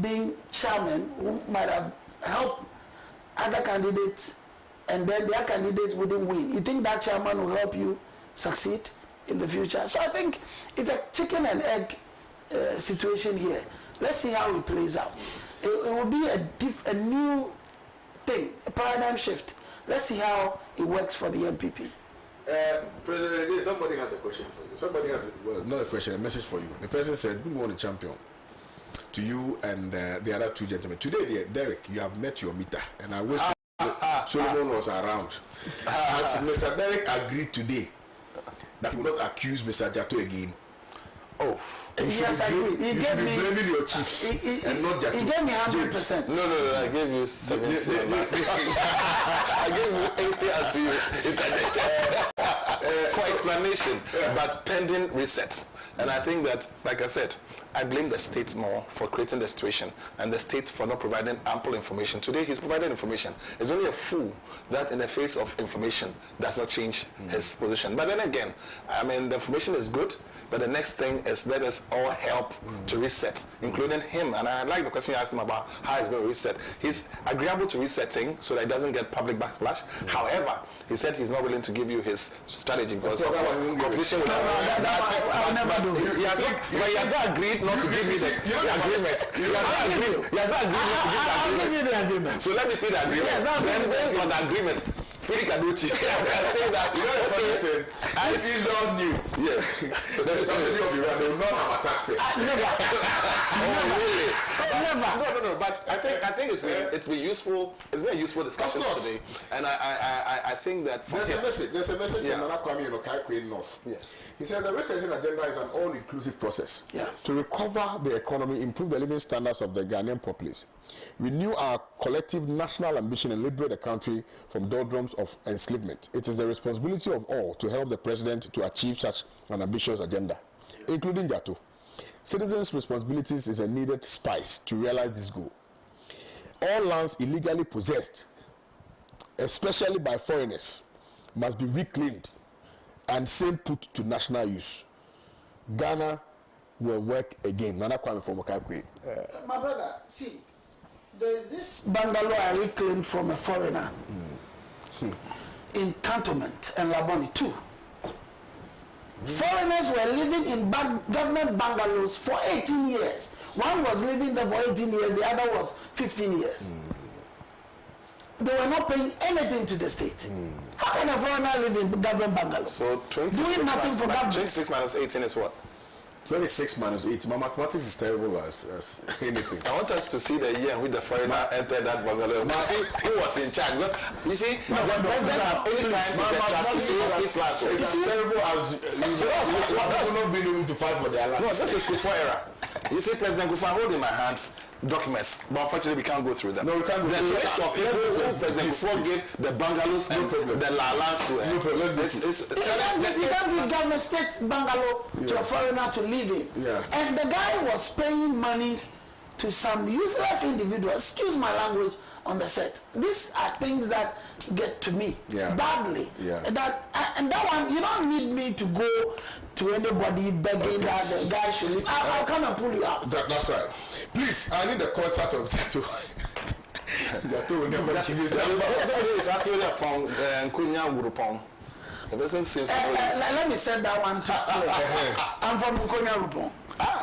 being chairman who might have helped other candidates and then their candidates wouldn't win. You think that chairman will help you succeed in the future? So I think it's a chicken and egg situation here. Let's see how it plays out. It will be a new thing, a paradigm shift. Let's see how it works for the MPP. President, somebody has a question for you. Somebody has, not a question, a message for you. The president said, "Good morning, champion," to you and the other two gentlemen. Today, Derek, you have met your meter, and I wish Solomon was around. Has Mr. Derek agreed today that he will not accuse Mr. Jato again? Oh. Yes, I agree. You should be blaming your chiefs and not Jato. He gave me 100%. No, I gave you 70. I gave you 80 until you interjected for explanation, but pending reset. And I think that, like I said, I blame the state more for creating the situation and the state for not providing ample information. Today he's provided information. It's only a fool that in the face of information does not change his position. But then again, I mean, the information is good, but the next thing is let us all help to reset, including him. And I like the question you asked him about how he's going to reset. He's agreeable to resetting so that he doesn't get public backlash. However, he said he's not willing to give you his strategy because of course competition with I'll never do it. He has not agreed not to give me the agreement. He has not agreed not to give I'll give you the agreement. So let me see the agreement. Yes, then based on the agreement, Philip Kaduchi can say that, you know the funny thing, This is all new. yes. The strategy of Iran, they will not have attacked first. Oh really? Never. No. But I think it's been useful. It's been a useful discussion today, and I think that there's a message. There's a message from Nana Kwame Okai North. Yes. He said the resetting agenda is an all-inclusive process to recover the economy, improve the living standards of the Ghanaian populace, renew our collective national ambition, and liberate the country from doldrums of enslavement. It is the responsibility of all to help the president to achieve such an ambitious agenda, including Jato. Citizens' responsibilities is a needed spice to realize this goal. All lands illegally possessed, especially by foreigners, must be reclaimed and same put to national use. Ghana will work again. Nana Kwame from Okakwe. My brother, see, there's this bungalow I reclaimed from a foreigner in Cantonment and Laboni too. Foreigners were living in government bungalows for 18 years. One was living there for 18 years, the other was 15 years. They were not paying anything to the state. How can a foreigner live in government bungalows? So 26 doing nothing for government. 26 minus 18 is what? 26 minus 8. My mathematics is terrible as anything. I want us to see the year in which the foreigner entered that bungalow. You see who was in charge. You see, the president anytime it's as terrible as people not being able to fight for their lives. No, this is Kufuor era. You see President Kufuor holding my hands documents, but unfortunately we can't go through them. No, we can't go through them. The list of people who President Kufuor gave the bungalows and the lands to. No problem. You can't give government state bungalow to a foreigner to live in. Yeah. And the guy was paying monies to some useless individuals, excuse my language, on the set. These are things that get to me badly. Yeah. And that one, you don't need me to go to anybody begging that the guy should leave. I'll come and pull you out. That's right. Please, I need the contact of Jato. Jato will never give his number. Somebody is asking me from Nkunya Wurupong. Let me set that one to clear. I'm from Nkonya Rupon.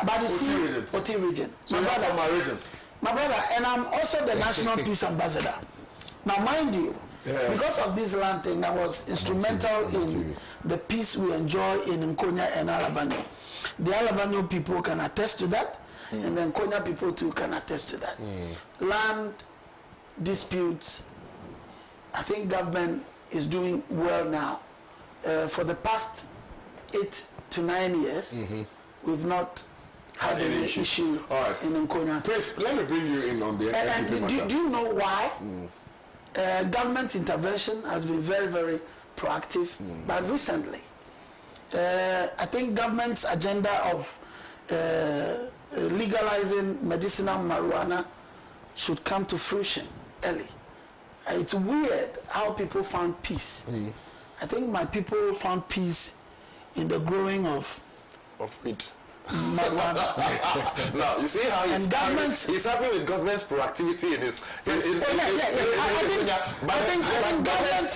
But you see, Oti region. So you're from my region? My brother, and I'm also the National Peace Ambassador. Now, mind you, because of this land thing, I was instrumental in the peace we enjoy in Nkonya and Alavanyo. The Alavanyo people can attest to that, and the Nkonya people too can attest to that. Land disputes, I think government is doing well now. For the past 8 to 9 years, we've not had any issue in Nkonya. Please, let me bring you in on the NPP matter. Do you know why? Government intervention has been very, very proactive, but recently, I think government's agenda of legalizing medicinal marijuana should come to fruition early. It's weird how people found peace. I think my people found peace in the growing of wheat. Now you see how he's happy with government's proactivity in his. I think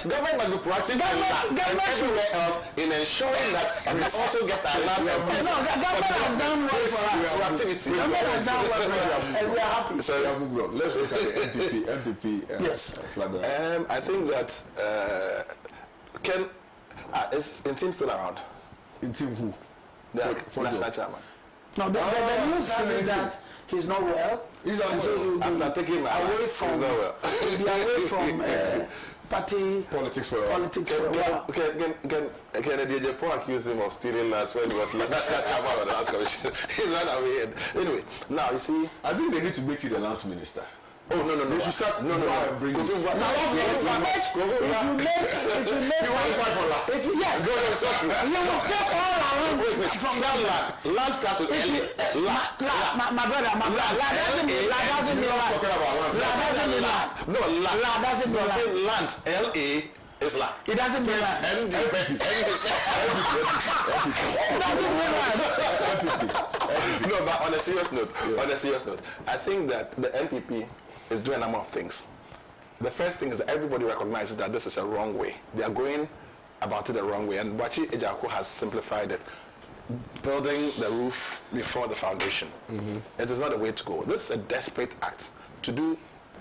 government must be proactive and everywhere else in ensuring that we also get our land. No, government has done work for us. Proactivity. Government has done work for us, and we are happy. So let's look at the MPP. Yes. I think that is Team still around? In Team who? The national chairman. No, the news says that he's not well. He's not well. After taking my away from, he's not well. He'll be away from party politics for a while. Can DJ Paul accuse him of stealing lands when he was national chairman of the Lands Commission? He's run away. Anyway, now you see, I think they need to make you the lands minister. Oh no! They should start. No. If you make, You want take all our lands from that land. Land starts with L. My brother, doesn't mean land. No, land doesn't mean land. L-A is land. It doesn't mean land. It doesn't mean land. No, but on a serious note, I think that the MPP is doing a number of things. The first thing is that everybody recognizes that this is a wrong way. They are going about it the wrong way, and Bachi Ejaku has simplified it. Building the roof before the foundation. It is not the way to go. This is a desperate act to do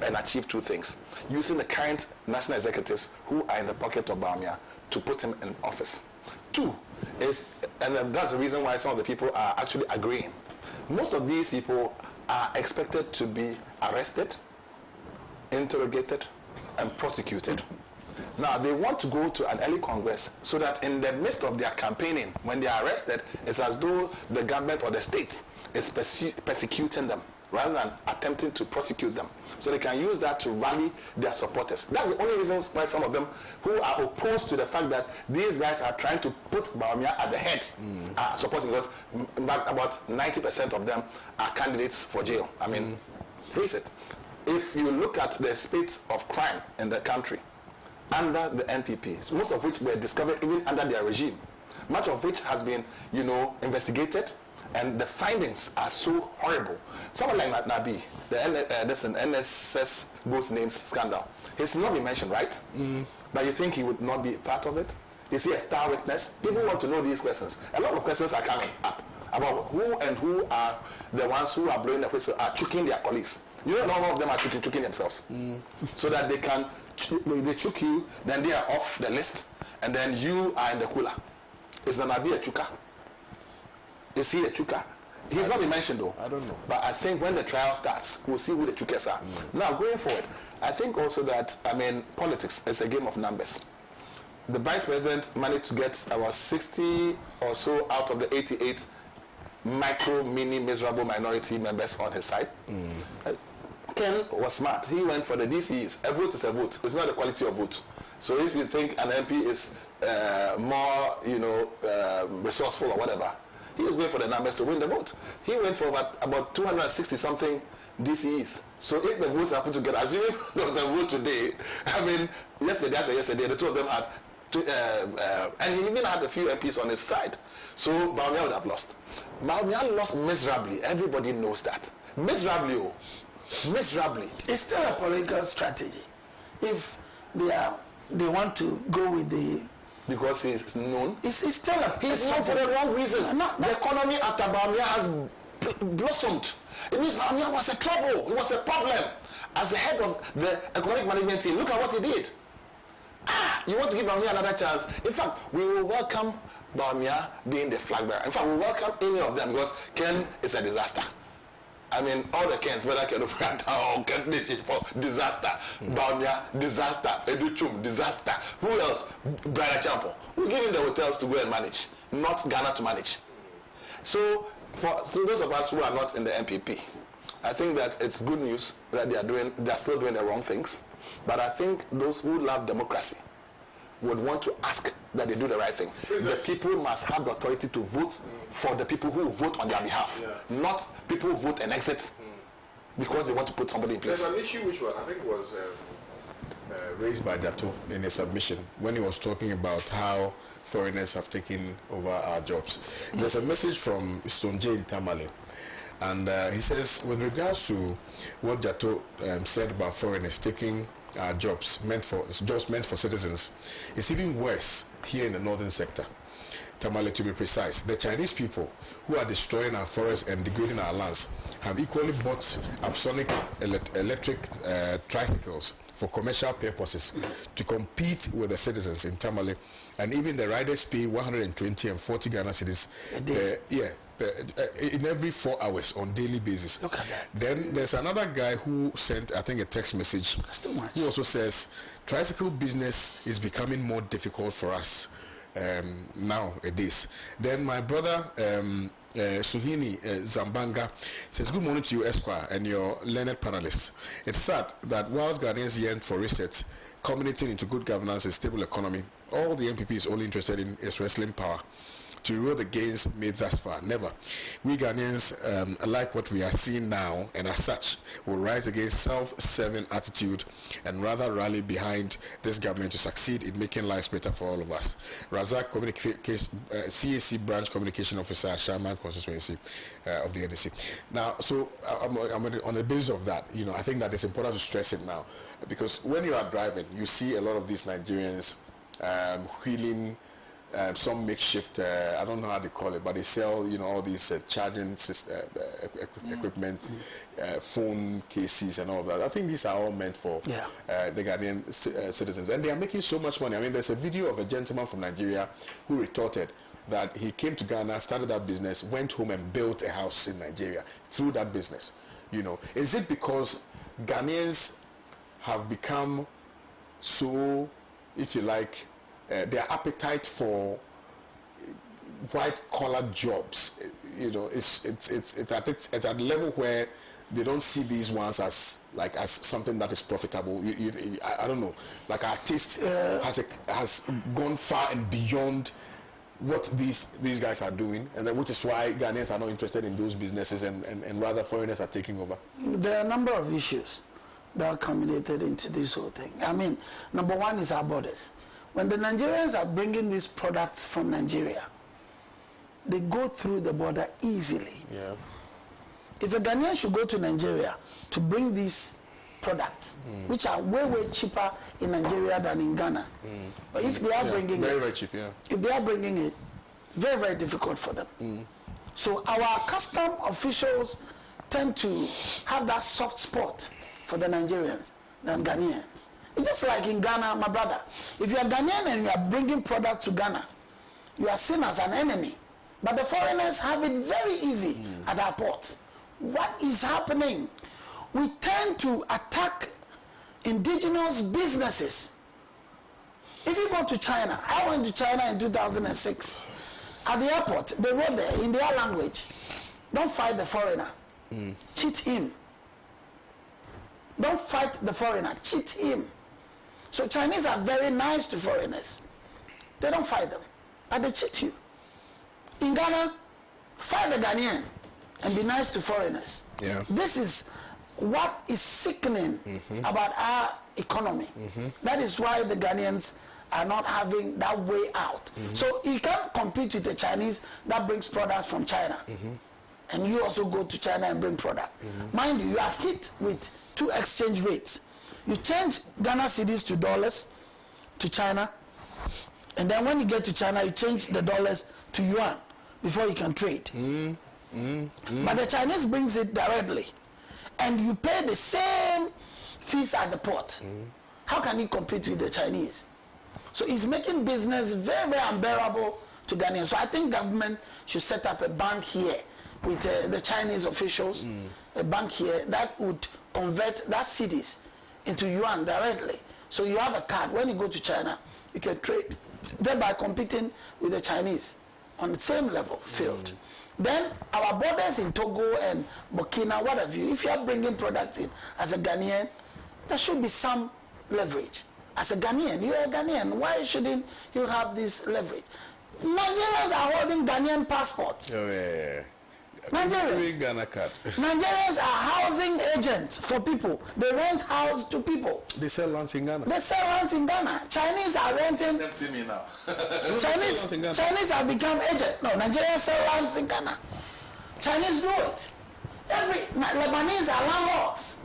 and achieve two things. Using the current national executives who are in the pocket of Bawumia to put him in office. Two is, and that's the reason why some of the people are actually agreeing. Most of these people are expected to be arrested, interrogated, and prosecuted. Now, they want to go to an early Congress so that in the midst of their campaigning, when they are arrested, it's as though the government or the state is persecuting them rather than attempting to prosecute them. So they can use that to rally their supporters. That's the only reason why some of them who are opposed to the fact that these guys are trying to put Bawumia at the head are supporting, because in fact about 90% of them are candidates for jail. I mean, face it. If you look at the spate of crime in the country under the NPP, most of which were discovered even under their regime, much of which has been, investigated, and the findings are so horrible. Someone like Nabi, the NSS Ghost Names scandal, he's not been mentioned, right? But you think he would not be part of it? Is he a star witness? People want to know these questions. A lot of questions are coming up about who are the ones who are blowing the whistle, are choking their colleagues. Not all of them are choking themselves. So that they choke you, then they are off the list, and then you are in the cooler. Is Nabi a choker? Is he a chuka? He's not been mentioned though. I don't know. But I think when the trial starts, we'll see who the chukers are. Now, going forward, I think also that, politics is a game of numbers. The vice president managed to get about 60 or so out of the 88 mini, miserable minority members on his side. Ken was smart. He went for the DCs. A vote is a vote. It's not the quality of vote. So if you think an MP is more, resourceful or whatever, he was going for the numbers to win the vote. He went for about 260-something DCEs. So if the votes are put together, assuming there was a vote today, yesterday, the two of them had, and he even had a few MPs on his side. So Bawumia would have lost. Bawumia lost miserably. Everybody knows that. Miserably. It's still a political strategy. If they want to go with the... Because he's known. It's still a... He's known for the wrong reasons. The economy after Bawumia has blossomed. It means Bawumia was a trouble. It was a problem. As the head of the economic management team, look at what he did. You want to give Bawumia another chance? In fact, we will welcome Bawumia being the flag bearer. In fact, we welcome any of them because Ken is a disaster. All the Kens, whether Ken of or Ken for disaster, Bawumia, disaster, Educhum, disaster. Who else? Brian Champo. We give him the hotels to go and manage, not Ghana to manage. So those of us who are not in the MPP, I think that it's good news that they are still doing the wrong things. But I think those who love democracy would want to ask that they do the right thing. The people must have the authority to vote for the people who vote on their behalf, not people who vote and exit because they want to put somebody in place. There's an issue which I think was raised by Jato in his submission when he was talking about how foreigners have taken over our jobs. There's a message from Stone J in Tamale, and he says, with regards to what Jato said about foreigners taking our jobs meant for citizens, it's even worse here in the northern sector. Tamale, to be precise, the Chinese people who are destroying our forests and degrading our lands have equally bought Apsonic electric tricycles for commercial purposes to compete with the citizens in Tamale, and even the riders pay 120 and 40 Ghana cedis in every 4 hours on daily basis. Look at that. Then there's another guy who sent, I think, a text message. That's too much. Who also says tricycle business is becoming more difficult for us nowadays. Then my brother Suhini Zambanga says, good morning to you, Esquire, and your learned panelists. It's sad that whilst Ghanaians yearn for research culminating into good governance and stable economy, all the MPP is only interested in is wrestling power to erode the gains made thus far. Never. We Ghanaians like what we are seeing now, and as such will rise against self-serving attitude and rather rally behind this government to succeed in making lives better for all of us. Razak, CAC branch communication officer, Shaman constituency of the NDC. Now, so I'm on the basis of that, I think that it's important to stress it now, because when you are driving, you see a lot of these Nigerians wheeling some makeshift, I don't know how they call it, but they sell, all these charging equipment, phone cases and all of that. I think these are all meant for the Ghanaian citizens. And they are making so much money. I mean, there's a video of a gentleman from Nigeria who retorted that he came to Ghana, started that business, went home and built a house in Nigeria through that business. Is it because Ghanaians have become so, if you like, their appetite for white-collar jobs, it's at a level where they don't see these ones as something that is profitable. I don't know. Like our taste has gone far and beyond what these guys are doing, and which is why Ghanaians are not interested in those businesses, and rather foreigners are taking over. There are a number of issues that are culminated into this whole thing. I mean, number one is our borders. When the Nigerians are bringing these products from Nigeria, they go through the border easily. Yeah. If a Ghanaian should go to Nigeria to bring these products, which are way, way cheaper in Nigeria than in Ghana, but if they are bringing very, it, very cheap, if they are bringing it, very, very difficult for them. So our custom officials tend to have that soft spot for the Nigerians than Ghanaians. It's just like in Ghana, my brother. If you are Ghanaian and you are bringing products to Ghana, you are seen as an enemy. But the foreigners have it very easy at our ports. What is happening? We tend to attack indigenous businesses. If you go to China, I went to China in 2006. At the airport, they wrote there in their language, don't fight the foreigner, cheat him. Don't fight the foreigner, cheat him. So Chinese are very nice to foreigners. They don't fight them, but they cheat you. In Ghana, fight the Ghanaian and be nice to foreigners. Yeah. This is what is sickening about our economy. That is why the Ghanaians are not having that way out. So you can't compete with the Chinese that brings products from China. And you also go to China and bring product. Mind you, you are hit with two exchange rates. You change Ghana cedis to dollars to China, and then when you get to China, you change the dollars to yuan before you can trade. But the Chinese brings it directly, and you pay the same fees at the port. How can you compete with the Chinese? So it's making business very, very unbearable to Ghanaians. So I think government should set up a bank here with the Chinese officials, a bank here that would convert that cedis into yuan directly. So you have a card. When you go to China, you can trade, thereby competing with the Chinese on the same level field. Then our borders in Togo and Burkina, what have you, if you are bringing products in as a Ghanaian, there should be some leverage. As a Ghanaian, you are a Ghanaian, why shouldn't you have this leverage? Nigerians are holding Ghanaian passports. Oh, yeah. Nigerians. Nigerians are housing agents for people. They rent house to people. They sell lands in Ghana. They sell lands in Ghana. Chinese are renting. Tempting me now. Chinese have become agents. No, Nigerians sell lands in Ghana. Chinese do it. Lebanese are landlords.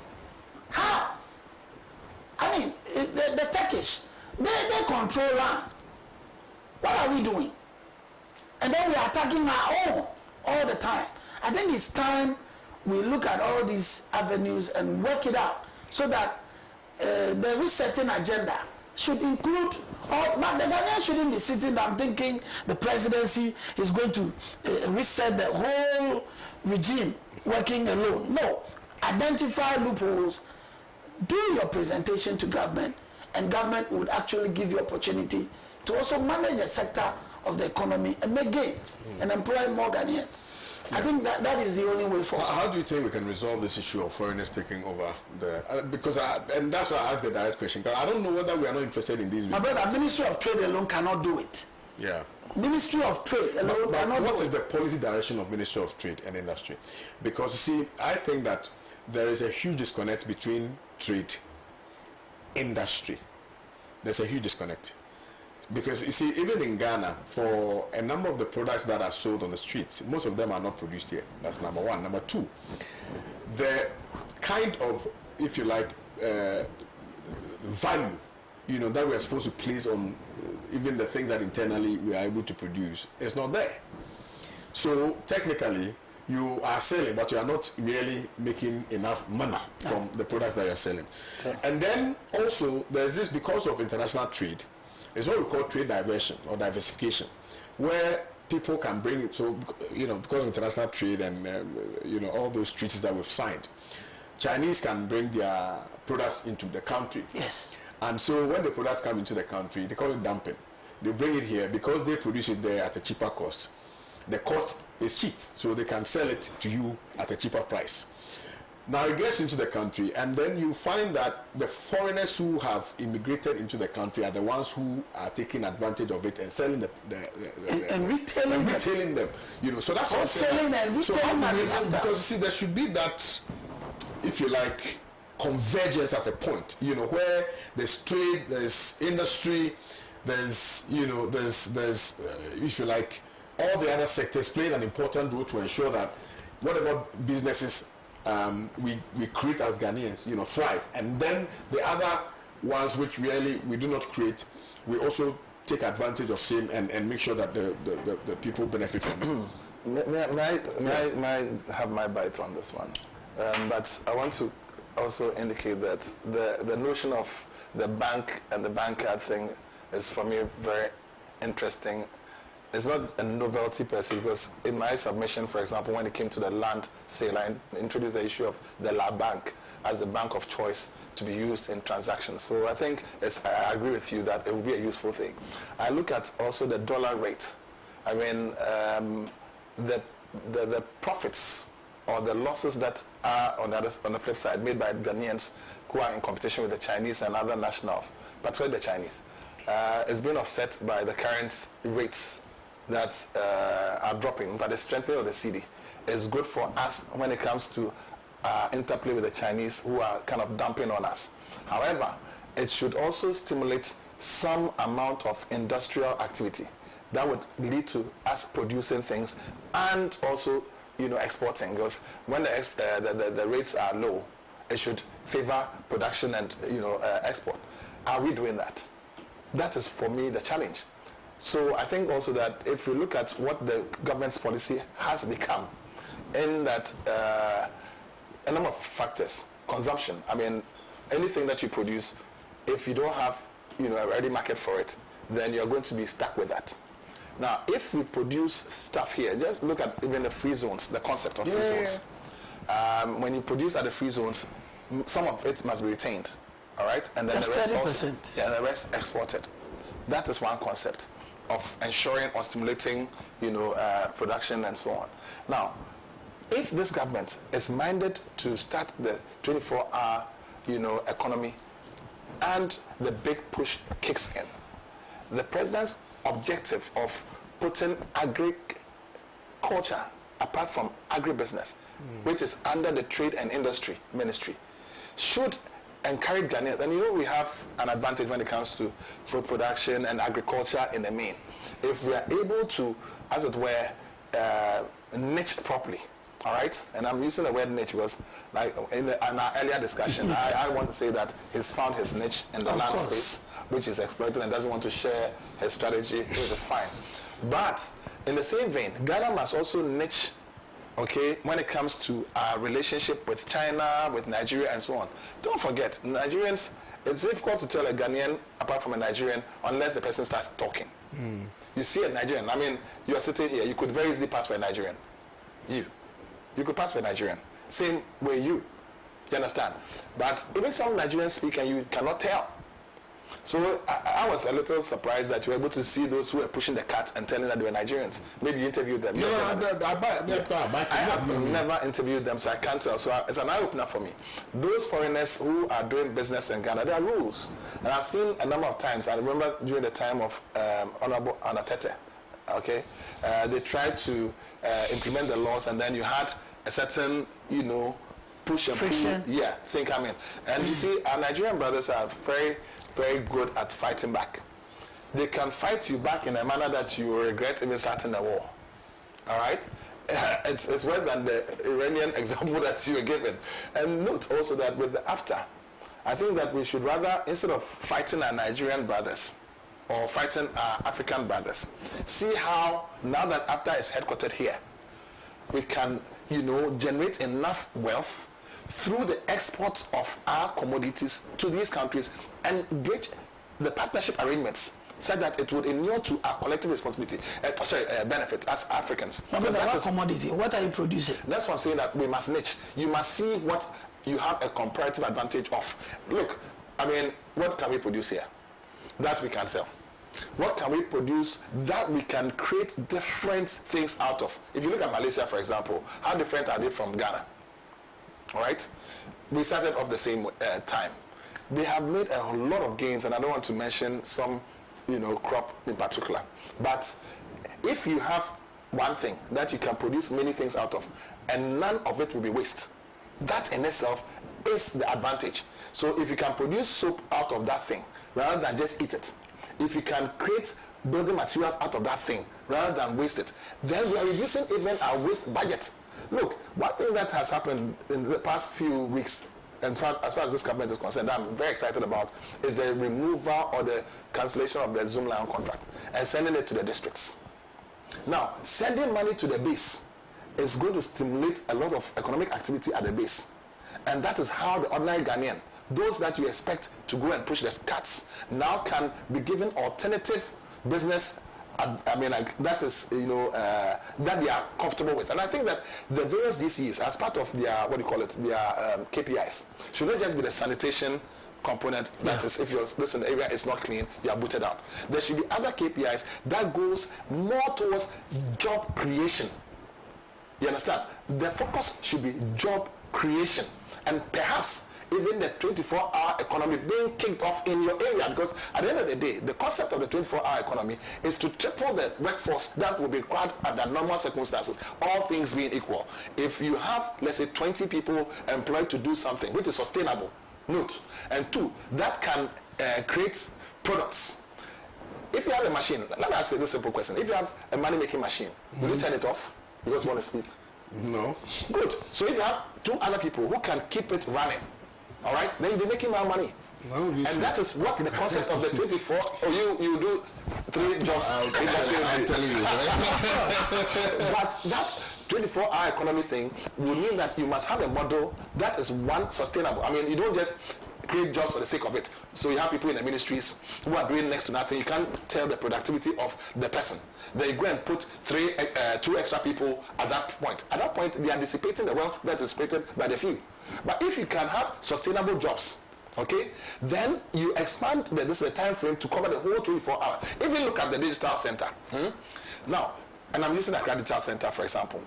How? I mean, the Turkish, they control land. What are we doing? And then we are attacking our own all the time. I think it's time we look at all these avenues and work it out so that the resetting agenda should include all, but the Ghanaians shouldn't be sitting down thinking the presidency is going to reset the whole regime working alone. No. Identify loopholes, do your presentation to government, and government would actually give you opportunity to also manage a sector of the economy and make gains and employ more Ghanaians. I think that is the only way forward. How do you think we can resolve this issue of foreigners taking over and that's why I asked the direct question, because I don't know whether we are not interested in these businesses. My brother, Ministry of Trade alone cannot do it. Yeah. Ministry of Trade alone cannot do it. What is the policy direction of Ministry of Trade and Industry? Because you see, I think that there is a huge disconnect between trade, industry. There's a huge disconnect. Because you see, even in Ghana, for a number of the products that are sold on the streets, most of them are not produced here. That's number one. Number two, the kind of, if you like, value, that we are supposed to place on even the things that internally we are able to produce is not there. So technically, you are selling, but you are not really making enough money from the products that you are selling. Okay. And then also, there's this, because of international trade, it's what we call trade diversion or diversification, where people can bring it. So, because of international trade and, all those treaties that we've signed, Chinese can bring their products into the country. Yes. And so when the products come into the country, they call it dumping. They bring it here because they produce it there at a cheaper cost. The cost is cheap, so they can sell it to you at a cheaper price. Now it gets into the country, and then you find that the foreigners who have immigrated into the country are the ones who are taking advantage of it and selling and retailing them. So that's what selling and retailing. Because you see, there should be that, if you like, convergence as a point. Where there's trade, there's industry, there's if you like, all the other sectors playing an important role to ensure that whatever businesses we create as Ghanaians, thrive. And then the other ones which really we do not create, we also take advantage of same and make sure that the people benefit from it. May I have my bite on this one? But I want to also indicate that the notion of the bank and the bank card thing is, for me, very interesting. It's not a novelty per se, because in my submission, for example, when it came to the land sale, I introduced the issue of the La Bank as the bank of choice to be used in transactions. So I think I agree with you that it will be a useful thing. I look at also the dollar rate. I mean, the profits or the losses that are on the flip side made by Ghanaians who are in competition with the Chinese and other nationals, particularly the Chinese, is being offset by the current rates that are dropping. But the strengthening of the cedi is good for us when it comes to interplay with the Chinese, who are kind of dumping on us. However, it should also stimulate some amount of industrial activity that would lead to us producing things and also exporting, because when the rates are low, it should favor production and export. Are we doing that? That is, for me, the challenge. So I think also that if we look at what the government's policy has become, in that a number of factors, consumption. I mean, anything that you produce, if you don't have a ready market for it, then you're going to be stuck with that. Now, if we produce stuff here, just look at even the free zones, the concept of free zones. When you produce at the free zones, some of it must be retained, all right, and then just the rest 30%. Also, the rest exported. That is one concept of ensuring or stimulating, production and so on. Now, if this government is minded to start the 24-hour, economy, and the big push kicks in, the president's objective of putting agriculture apart from agribusiness, which is under the Trade and Industry Ministry, should encourage Ghanaians. And you know, we have an advantage when it comes to food production and agriculture in the main. If we are able to, as it were, niche properly, all right? And I'm using the word niche because, like in our earlier discussion, I want to say that he's found his niche in the land space, which is exploited, and doesn't want to share his strategy, which is fine. But in the same vein, Ghana must also niche, okay, when it comes to our relationship with China, with Nigeria, and so on. Don't forget, Nigerians, it's difficult to tell a Ghanaian apart from a Nigerian unless the person starts talking. You see a Nigerian, I mean, you are sitting here, you could very easily pass for a Nigerian. You could pass for a Nigerian. Same way you understand? But even some Nigerians speak and you cannot tell. So I was a little surprised that you were able to see those who were pushing the cat and telling that they were Nigerians. Maybe you interviewed them. No, I have never interviewed them, so I can't tell. So it's an eye-opener for me. Those foreigners who are doing business in Ghana, there are rules. And I've seen a number of times. I remember during the time of Honorable Anatete, okay, they tried to implement the laws, and then you had a certain, you know, push and friction. Pull, thing coming. And you see, our Nigerian brothers are very, very good at fighting back. They can fight you back in a manner that you will regret even starting a war. All right? It's worse than the Iranian example that you were given. And note also that with the AFTA, I think that we should rather, instead of fighting our Nigerian brothers or fighting our African brothers, see how, now that AFTA is headquartered here, we can, you know, generate enough wealth through the exports of our commodities to these countries and bridge the partnership arrangements so that it would inure to our collective responsibility, benefit as Africans. But that is commodity. What are you producing? That's what I'm saying, that we must niche. You must see what you have a comparative advantage of. Look, I mean, what can we produce here that we can sell? What can we produce that we can create different things out of? If you look at Malaysia, for example, how different are they from Ghana? All right? We started off the same time. They have made a lot of gains, and I don't want to mention some, you know, crop in particular. But if you have one thing that you can produce many things out of, and none of it will be waste, that in itself is the advantage. So if you can produce soap out of that thing, rather than just eat it, if you can create building materials out of that thing, rather than waste it, then we are reducing even our waste budget. Look, one thing that has happened in the past few weeks, in fact, as far as this government is concerned, I'm very excited about, is the removal or the cancellation of the Zoomlion contract and sending it to the districts. Now, sending money to the base is going to stimulate a lot of economic activity at the base. And that is how the ordinary Ghanaian, those that you expect to go and push the cuts, now can be given alternative business. I mean, like, that is, you know, that they are comfortable with. And I think that the various DCs, as part of their, what do you call it, their KPIs, should not just be the sanitation component. That is, if your listen, the area is not clean, you are booted out. There should be other KPIs that goes more towards job creation. You understand? The focus should be job creation. And perhaps even the 24-hour economy being kicked off in your area, because at the end of the day, the concept of the 24-hour economy is to triple the workforce that will be required under normal circumstances, all things being equal. If you have, let's say, 20 people employed to do something which is sustainable, note, and two, that can create products. If you have a machine, let me ask you this simple question. If you have a money-making machine, will you turn it off because you want to sleep? No. Good. So if you have two other people who can keep it running, all right, then you'll be making more money. No, and that is what the concept of the 24, you do 3 jobs in the same I'm telling you. But that 24-hour economy thing will mean that you must have a model that is, one, sustainable. I mean, you don't just create jobs for the sake of it. So you have people in the ministries who are doing next to nothing. You can't tell the productivity of the person. Then you go and put 2 extra people at that point. At that point, they are dissipating the wealth that is created by the few. But if you can have sustainable jobs, okay, then you expand this time frame to cover the whole 24 hours. Even look at the digital center. Now, and I'm using the digital center, for example.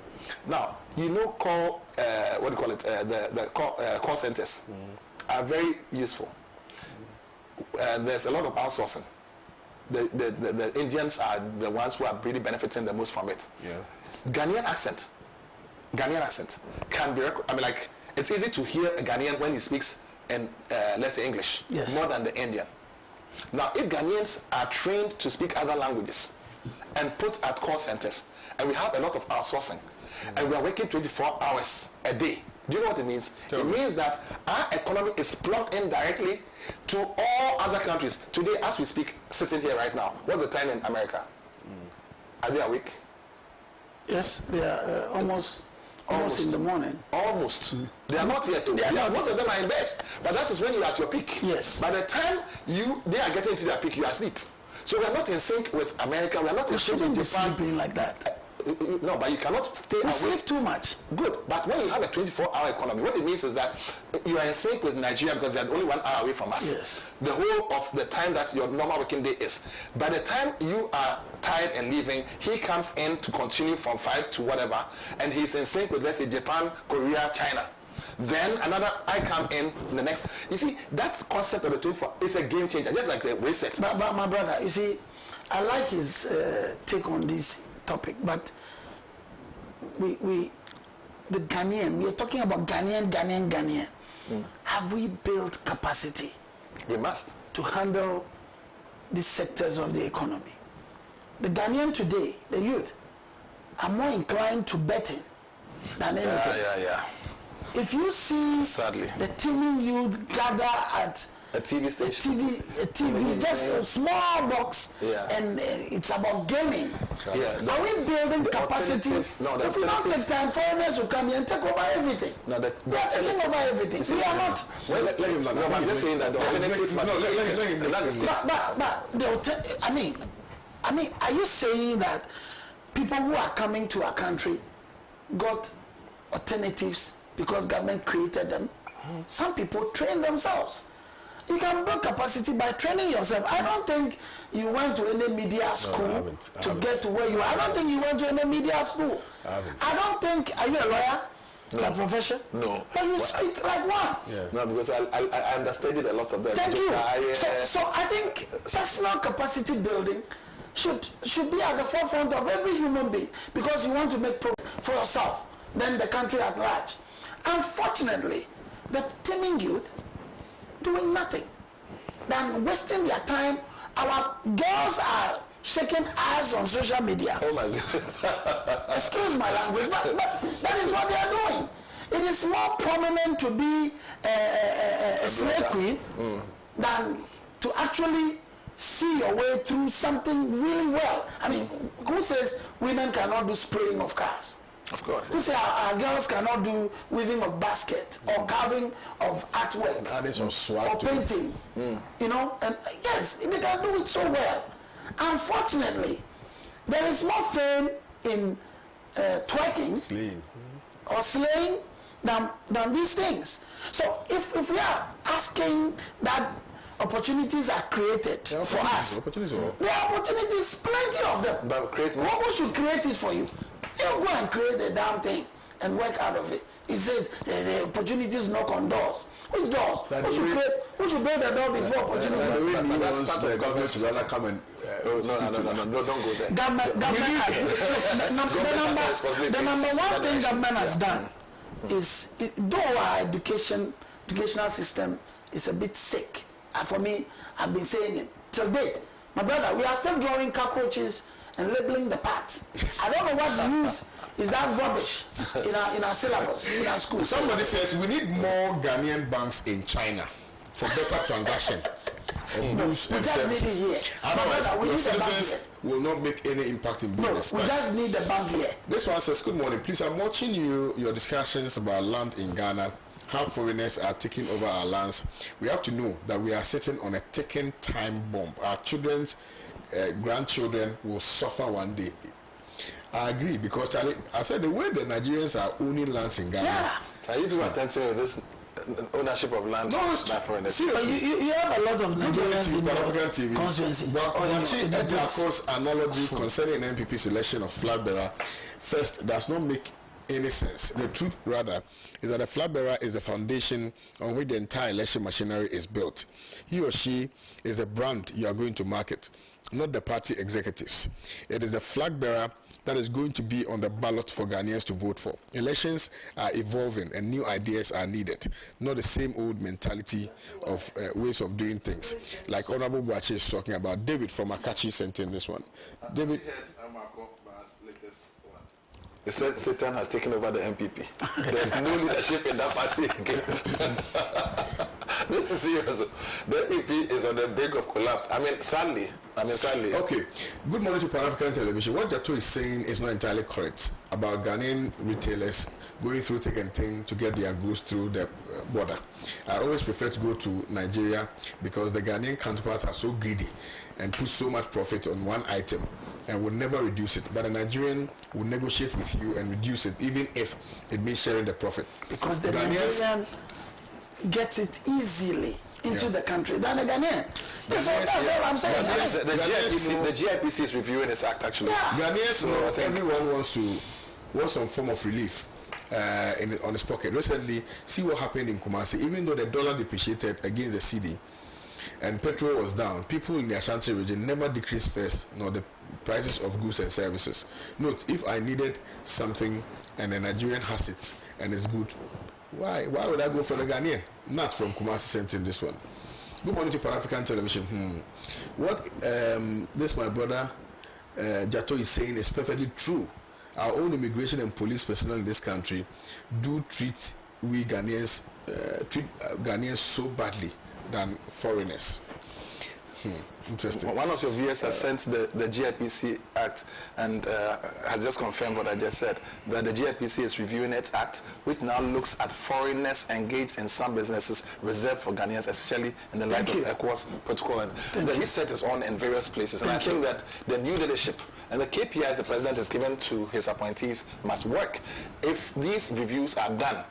Now, you know, call centers are very useful. There's a lot of outsourcing. The Indians are the ones who are really benefiting the most from it. Yeah. Ghanaian accent Ghanaian accent can be, I mean, like, it's easy to hear a Ghanaian when he speaks in, let's say, English, more than the Indian. Now, if Ghanaians are trained to speak other languages and put at call centers, and we have a lot of outsourcing, and we are working 24 hours a day, do you know what it means? It means that our economy is plugged in directly to all other countries. Today, as we speak, sitting here right now, what's the time in America? Are they awake? Yes, they are almost in the morning. Almost. They are not yet. Most of them are in bed. But that is when you are at your peak. Yes. By the time they are getting to their peak, you are asleep. So we are not in sync with America. We are not in sync with Japan. Sleeping like that. No, but you cannot stay awake. Sleep too much. Good. But when you have a 24-hour economy, what it means is that you are in sync with Nigeria because they are only 1 hour away from us. Yes. The whole of the time that your normal working day is. By the time you are tired and leaving, he comes in to continue from 5 to whatever, and he's in sync with, let's say, Japan, Korea, China. Then I come in the next. You see, that concept of the 24 is a game changer, just like the reset. But my brother, you see, I like his take on this topic, but the Ghanaian, we are talking about Ghanaian. Have we built capacity? We must. To handle these sectors of the economy. The Ghanaian today, the youth, are more inclined to betting than anything. Yeah. If you see Sadly. the teeming youth gather at a TV station, a TV, just a small box, and it's about gaming. Are we building capacity? If we don't take time, foreigners will come here and take over everything. No, they are taking over everything. We are not. Well, let him learn. No, I'm just saying that the alternatives must be. I mean, are you saying that people who are coming to our country got alternatives because government created them? Some people train themselves. You can build capacity by training yourself. I don't think you went to any media school to get to where you are. I don't think you went to any media school. I don't think, are you a lawyer? No. By profession? No. But you speak like one. Yeah. No, because I understudied a lot of them. Thank you. So I think personal capacity building should be at the forefront of every human being, because you want to make progress for yourself, then the country at large. Unfortunately, the teeming youth doing nothing than wasting their time. Our girls are shaking ass on social media. Oh my goodness. Excuse my language, but that is what they are doing. It is more prominent to be a slave queen than to actually see your way through something really well. I mean, who says women cannot do spraying of cars? Of course. Who say our girls cannot do weaving of basket or carving of artwork or painting? You know, and yes, they can do it so well. Unfortunately, there is more fame in twerking or slaying than these things. So if we are asking that opportunities are created for us, there are opportunities, plenty of them. But who should create it for you? You go and create the damn thing and work out of it. It says the opportunities knock on doors. Which doors? Who should build a door before opportunities? That's part of the government to rather come and no, don't go there. The number one thing government has done is, though our educational system is a bit sick, and for me, I've been saying it till date. My brother, we are still drawing cockroaches and labeling the parts. I don't know what use is that rubbish in our syllabus, in our school. Somebody says we need more Ghanaian banks in China for better transaction of goods and services. Otherwise, your citizens will not make any impact in business. We just need the bank here. This one says, good morning. Please, I'm watching your discussions about land in Ghana, how foreigners are taking over our lands. We have to know that we are sitting on a ticking time bomb. Our children's grandchildren will suffer one day. I agree, because Charlie, I said the way the Nigerians are owning lands in Ghana. Yeah. Are you doing attempting with this ownership of land? No, it's foreigners? Seriously. You have a lot of Nigerians in Pan-African TV. Constituency. But Edwards' analogy concerning NPP's election of flag bearer first does not make any sense. The truth, rather, is that a flag bearer is the foundation on which the entire election machinery is built. He or she is a brand you are going to market, not the party executives. It is the flag bearer that is going to be on the ballot for Ghanaians to vote for. Elections are evolving and new ideas are needed, not the same old mentality of ways of doing things. Like Honorable Boache is talking about. David from Akachi sent in this one. David. He said Satan has taken over the MPP. There's no leadership in that party again. This is serious. The MPP is on the brink of collapse. Sadly. Okay. Good morning to Pan-African Television. What Jato is saying is not entirely correct about Ghanaian retailers going through thick and thin to get their goods through the border. I always prefer to go to Nigeria because the Ghanaian counterparts are so greedy and put so much profit on one item and will never reduce it. But a Nigerian will negotiate with you and reduce it, even if it means sharing the profit. Because the Nigerian gets it easily into the country than the Ghanaian. That's what I'm saying. The GIPC is reviewing its act, actually. Ghanaians know everyone wants some form of relief on his pocket. Recently, see what happened in Kumasi. Even though the dollar depreciated against the cedi and petrol was down, people in the Ashanti region never decreased fares nor the prices of goods and services. Note, if I needed something and a Nigerian has it and it's good, why would I go for the Ghanaian? Not from Kumasi sent in this one. Good morning to Pan-African Television. What this my brother Jato is saying is perfectly true. Our own immigration and police personnel in this country do treat Ghanaians so badly than foreigners. Interesting. One of your viewers has sent the GIPC Act and has just confirmed what I just said, that the GIPC is reviewing its act, which now looks at foreigners engaged in some businesses reserved for Ghanaians, especially in the light of ECOWAS protocol. And the research is on in various places. And I think that the new leadership and the KPIs the president has given to his appointees must work. If these reviews are done,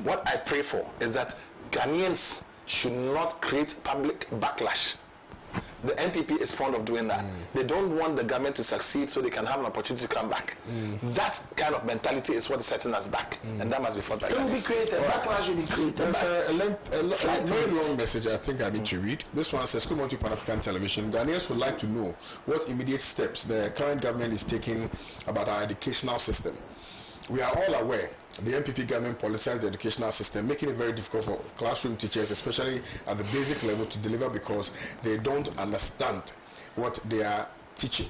what I pray for is that Ghanaians should not create public backlash. The NPP is fond of doing that. They don't want the government to succeed so they can have an opportunity to come back. That kind of mentality is what is setting us back, and that must be fought by It will be created. Backlash will be created. There's a very long message I think I need to read. This one says, "Good morning to Pan-African Television. Ghanaians would like to know what immediate steps the current government is taking about our educational system. We are all aware the MPP government politicized the educational system, making it very difficult for classroom teachers, especially at the basic level, to deliver because they don't understand what they are teaching.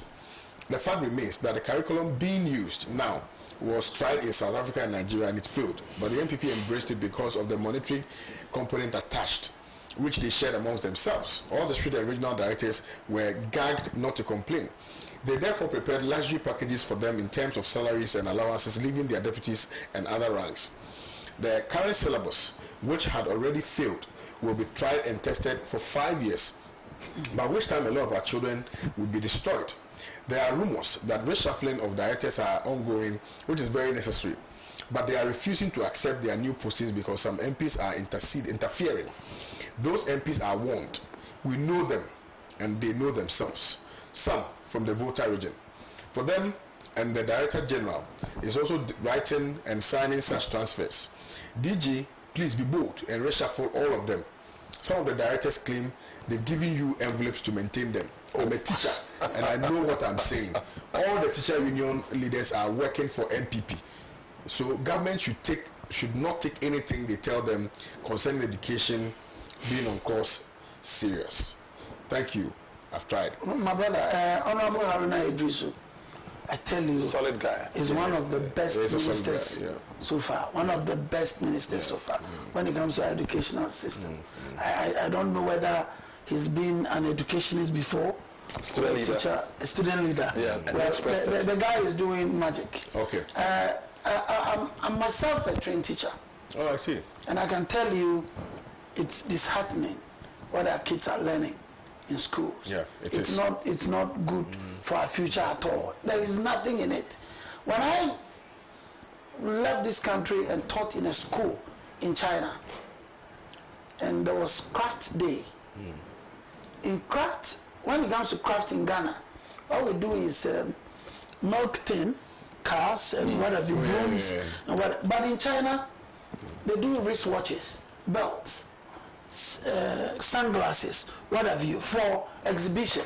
The fact remains that the curriculum being used now was tried in South Africa and Nigeria and it failed, but the MPP embraced it because of the monetary component attached, which they shared amongst themselves. All the street and regional directors were gagged not to complain. They therefore prepared luxury packages for them in terms of salaries and allowances, leaving their deputies and other ranks. The current syllabus, which had already failed, will be tried and tested for 5 years, by which time a lot of our children will be destroyed. There are rumors that reshuffling of directors are ongoing, which is very necessary, but they are refusing to accept their new postings because some MPs are interfering. Those MPs are warned. We know them, and they know themselves. Some from the Volta region. For them, and the Director General is also writing and signing such transfers. DG, please be bold and reshuffle all of them. Some of the directors claim they've given you envelopes to maintain them. I'm a teacher, and I know what I'm saying. All the teacher union leaders are working for MPP. So government should not take anything they tell them concerning education being on course serious. Thank you. I've tried. My brother, Honorable Haruna Idrisu, I tell you, solid guy. Is one of the best ministers so far. One of the best ministers so far when it comes to educational system. I don't know whether he's been an educationist before, student leader. Teacher, a student leader. Yeah, well, the guy is doing magic. Okay. I'm myself a trained teacher. Oh, I see. And I can tell you, it's disheartening what our kids are learning in schools. Yeah, it's not good for our future at all. There is nothing in it. When I left this country and taught in a school in China, and there was craft day. In craft, when it comes to craft in Ghana, all we do is milk tin, cars, and whatever, brooms, and what. But in China, they do wristwatches, belts, sunglasses, what have you, for exhibition.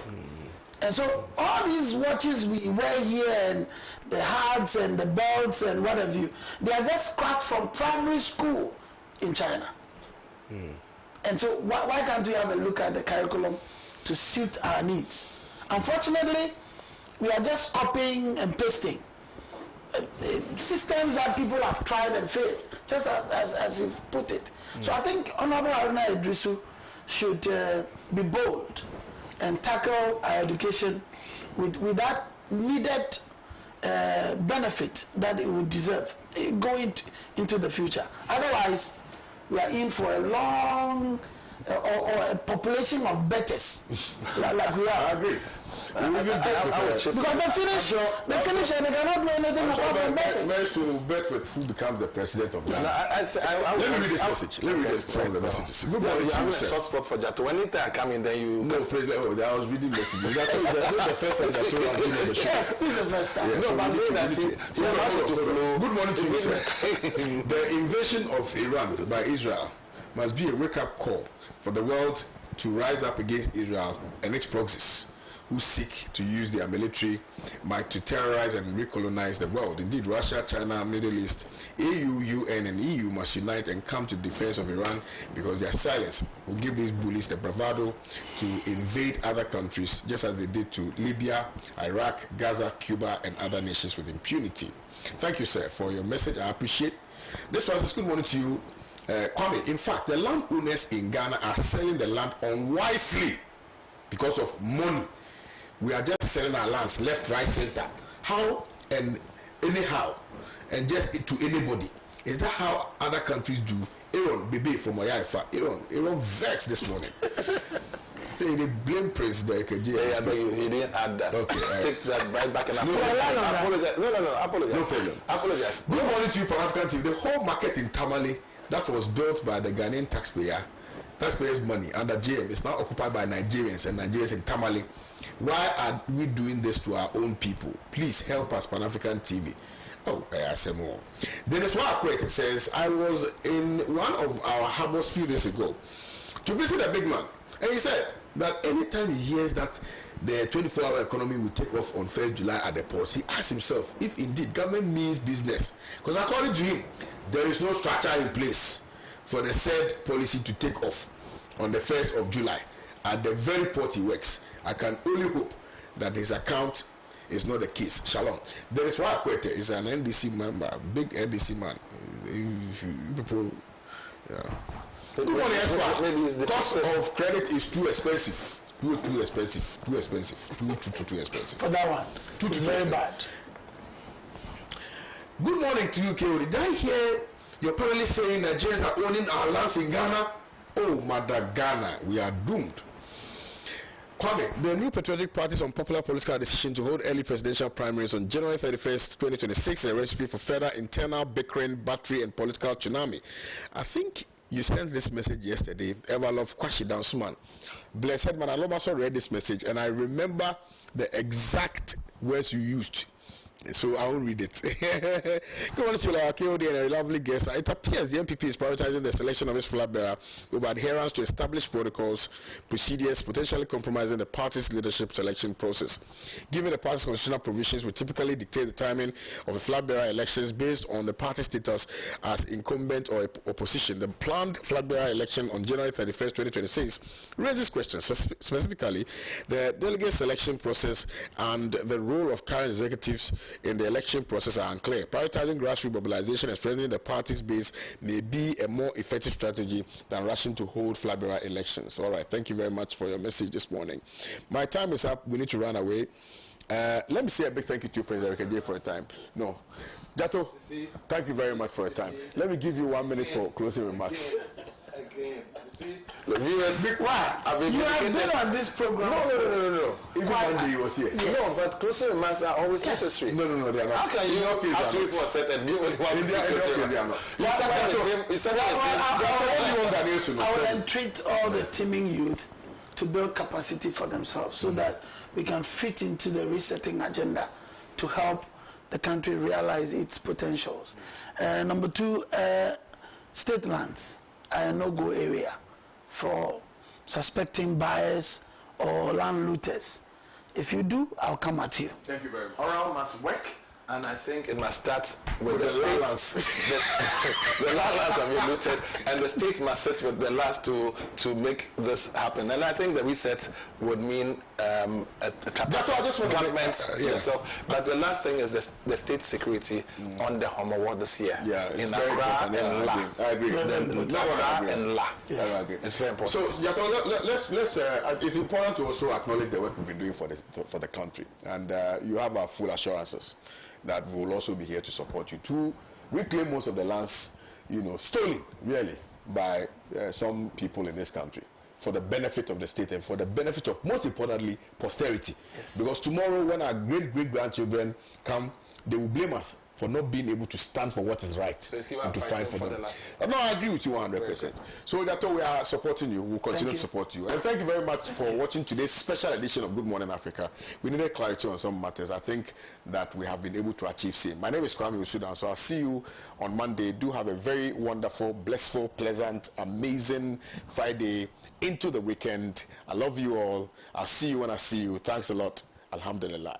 And so all these watches we wear here and the hats and the belts and what have you, they are just cracked from primary school in China. And so why can't we have a look at the curriculum to suit our needs? Unfortunately, we are just copying and pasting systems that people have tried and failed, just as you've put it. So I think Honorable Haruna Idrisu should be bold and tackle our education with that needed benefit that it would deserve going into the future. Otherwise, we are in for a long or a population of betters like we are. I agree. Because they finish and they cannot do anything apart from betting. Very soon we'll bet with who becomes the president of Ghana. Let me read this message. Let me read some of the messages. Good morning to you, sir. Soft spot for Jato. Anytime I come in, then you... No, President, I was reading messages. This is the first time Jato has been on the show. Yes, this is the first time. Yeah, no, but I'm saying that... Good morning to you, sir. The invasion of Iran by Israel must be a wake-up call for the world to rise up against Israel and its proxies, who seek to use their military might to terrorize and recolonize the world. Indeed, Russia, China, Middle East, AU, UN, and EU must unite and come to the defense of Iran, because their silence will give these bullies the bravado to invade other countries, just as they did to Libya, Iraq, Gaza, Cuba, and other nations with impunity. Thank you, sir, for your message. I appreciate. This was a good morning to you, Kwame. In fact, the landowners in Ghana are selling the land unwisely because of money. We are just selling our lands left, right, center. How and anyhow, and just to anybody. Is that how other countries do? Aaron Bebe from Oyarifa. Aaron vexed this morning. Say they blame President Derek J. Yeah, but he didn't add that. Okay, take that right back and apologize. No, apologize. No problem. Apologize. Good morning to you, Pan-African TV. The whole market in Tamale that was built by the Ghanaian taxpayers' money under JM is now occupied by Nigerians and Nigerians in Tamale. Why are we doing this to our own people? Please help us, Pan-African TV. Oh, I say more. Dennis Wakwet says, I was in one of our harbors a few days ago to visit a big man, and he said that anytime he hears that the 24-hour economy will take off on 1st July at the ports, he asks himself if indeed government means business. Because according to him, there is no structure in place for the said policy to take off on the 1st of July at the very port he works. I can only hope that his account is not the case. Shalom. Dennis Wakwete is an NDC member, big NDC man. People, yeah. Good morning, Espa. Cost of credit is too expensive. Too expensive. Too expensive. For that one, it's very bad. Good morning to you, K.O. Did I hear your parents saying Nigerians are owning our lands in Ghana? Oh, Mother Ghana, we are doomed. Kwame, the new patriotic party's unpopular political decision to hold early presidential primaries on January 31st, 2026 is a recipe for further internal bickering, battery, and political tsunami. I think you sent this message yesterday. Everlove Kwashi Dansuman. Blessed man, I also read this message, and I remember the exact words you used. So I won't read it. Good morning to our KOD and a lovely guest. It appears the MPP is prioritizing the selection of its flag bearer over adherence to established protocols, procedures, potentially compromising the party's leadership selection process. Given the party's constitutional provisions, we typically dictate the timing of the flag bearer elections based on the party status as incumbent or opposition. The planned flag bearer election on January 31st, 2026 raises questions, specifically the delegate selection process and the role of current executives in the election process are unclear. Prioritizing grassroots mobilization and strengthening the party's base may be a more effective strategy than rushing to hold flag bearer elections. All right, thank you very much for your message this morning. My time is up. We need to run away. Let me say a big thank you to President Rekajay for your time. No. Jato, thank you very much for your time. Let me give you 1 minute for closing remarks. Again, see, why? You have been on this program. No. Even one day you was here. Yes. No, but closing remarks are always necessary. No, they are not. How can you have to wait for a set and give anyone they are not. I will entreat all the teeming youth to build capacity for themselves so that we can fit into the resetting agenda to help the country realize its potentials. Number two, state lands are a no-go area for suspecting buyers or land looters. If you do, I'll come at you. Thank you very much. Oral must work, and I think it must start with the states. The lands have been looted, and the state must sit with the last to make this happen. And I think the reset would mean a government yourself. But the last thing is the state security on the Homeworld this year. Yeah, it's in very Accra important. and I agree. and La. Yes. I agree. It's very important. So, Yato, let's it's important to also acknowledge the work we've been doing for the country, and you have our full assurances that we will also be here to support you to reclaim most of the lands, stolen really by some people in this country, for the benefit of the state and for the benefit of, most importantly, posterity. Yes. Because tomorrow, when our great-great-grandchildren come, they will blame us for not being able to stand for what is right and to fight for them. No, I agree with you 100%. So that's why we are supporting you. We'll continue to support you. And thank you very much for watching today's special edition of Good Morning Africa. We needed clarity on some matters. I think that we have been able to achieve same. My name is Kwame Usudan, so I'll see you on Monday. Do have a very wonderful, blissful, pleasant, amazing Friday into the weekend. I love you all. I'll see you when I see you. Thanks a lot. Alhamdulillah.